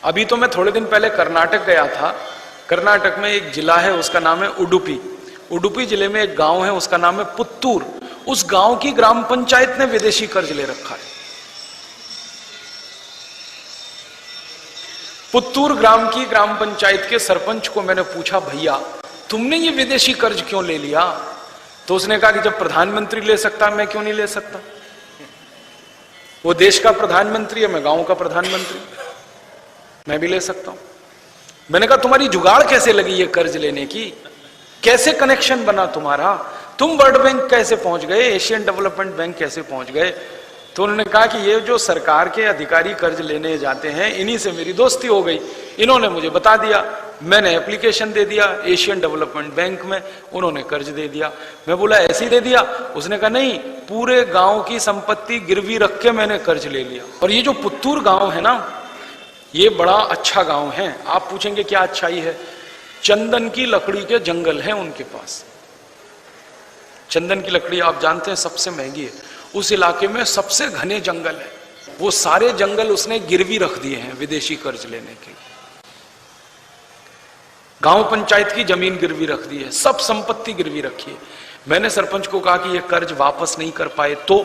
अभी तो मैं थोड़े दिन पहले कर्नाटक गया था। कर्नाटक में एक जिला है, उसका नाम है उडुपी। उडुपी जिले में एक गांव है, उसका नाम है पुत्तूर। उस गांव की ग्राम पंचायत ने विदेशी कर्ज ले रखा है। पुत्तूर ग्राम की ग्राम पंचायत के सरपंच को मैंने पूछा, भैया तुमने ये विदेशी कर्ज क्यों ले लिया? तो उसने कहा कि जब प्रधानमंत्री ले सकता मैं क्यों नहीं ले सकता? वो देश का प्रधानमंत्री है, मैं गांव का प्रधानमंत्री, मैं भी ले सकता हूं। मैंने कहा तुम्हारी जुगाड़ कैसे लगी ये कर्ज लेने की? कैसे कनेक्शन बना तुम्हारा? तुम वर्ल्ड बैंक कैसे पहुंच गए? एशियन डेवलपमेंट बैंक कैसे पहुंच गए? तो उन्होंने कहा कि ये जो सरकार के अधिकारी कर्ज लेने जाते हैं, इन्हीं से मेरी दोस्ती हो गई, इन्होंने मुझे बता दिया, मैंने एप्लीकेशन दे दिया एशियन डेवलपमेंट बैंक में, उन्होंने कर्ज दे दिया। मैं बोला ऐसे ही दे दिया? उसने कहा नहीं, पूरे गांव की संपत्ति गिरवी रख के मैंने कर्ज ले लिया। और ये जो पुत्तूर गांव है ना, ये बड़ा अच्छा गांव है। आप पूछेंगे क्या अच्छाई है? चंदन की लकड़ी के जंगल हैं उनके पास। चंदन की लकड़ी आप जानते हैं सबसे महंगी है, उस इलाके में सबसे घने जंगल है। वो सारे जंगल उसने गिरवी रख दिए हैं विदेशी कर्ज लेने के। गांव पंचायत की जमीन गिरवी रख दी है, सब संपत्ति गिरवी रखी है। मैंने सरपंच को कहा कि ये कर्ज वापस नहीं कर पाए तो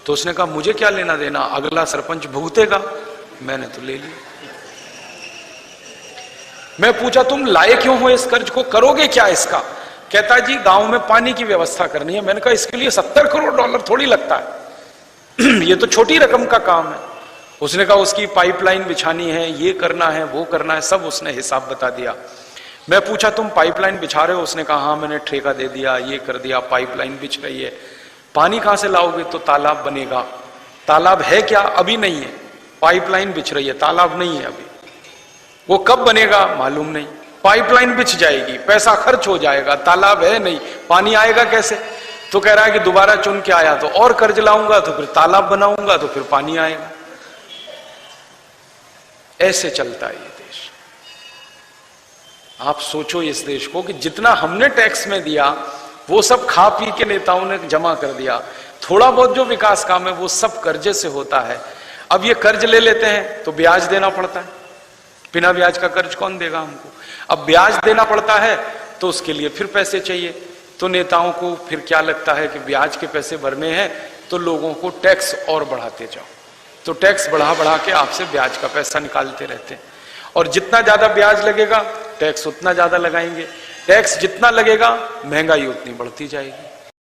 उसने कहा मुझे क्या लेना देना, अगला सरपंच भुगतेगा। मैंने तो ले लिया। मैं पूछा तुम लाए क्यों हो इस कर्ज को, करोगे क्या इसका? कहता जी गांव में पानी की व्यवस्था करनी है। मैंने कहा इसके लिए 70 करोड़ डॉलर थोड़ी लगता है ये तो छोटी रकम का काम है। उसने कहा उसकी पाइपलाइन बिछानी है, ये करना है, वो करना है, सब उसने हिसाब बता दिया। मैं पूछा तुम पाइपलाइन बिछा रहे हो? उसने कहा हाँ मैंने ठेका दे दिया, ये कर दिया, पाइपलाइन बिछ रही है। पानी कहां से लाओगे? तो तालाब बनेगा। तालाब है क्या? अभी नहीं है। पाइपलाइन बिछ रही है, तालाब नहीं है अभी। वो कब बनेगा मालूम नहीं। पाइपलाइन बिछ जाएगी, पैसा खर्च हो जाएगा, तालाब है नहीं, पानी आएगा कैसे? तो कह रहा है कि दोबारा चुन के आया तो और कर्ज लाऊंगा, तो फिर तालाब बनाऊंगा, तो फिर पानी आएगा। ऐसे चलता है ये देश। आप सोचो इस देश को कि जितना हमने टैक्स में दिया वो सब खा पी के नेताओं ने जमा कर दिया। थोड़ा बहुत जो विकास काम है वो सब कर्जे से होता है। अब ये कर्ज ले लेते हैं तो ब्याज देना पड़ता है। बिना ब्याज का कर्ज कौन देगा हमको? अब ब्याज देना पड़ता है तो उसके लिए फिर पैसे चाहिए। तो नेताओं को फिर क्या लगता है कि ब्याज के पैसे भरने हैं तो लोगों को टैक्स और बढ़ाते जाओ। तो टैक्स बढ़ा बढ़ा के आपसे ब्याज का पैसा निकालते रहते हैं। और जितना ज्यादा ब्याज लगेगा टैक्स उतना ज्यादा लगाएंगे। टैक्स जितना लगेगा महंगाई उतनी बढ़ती जाएगी।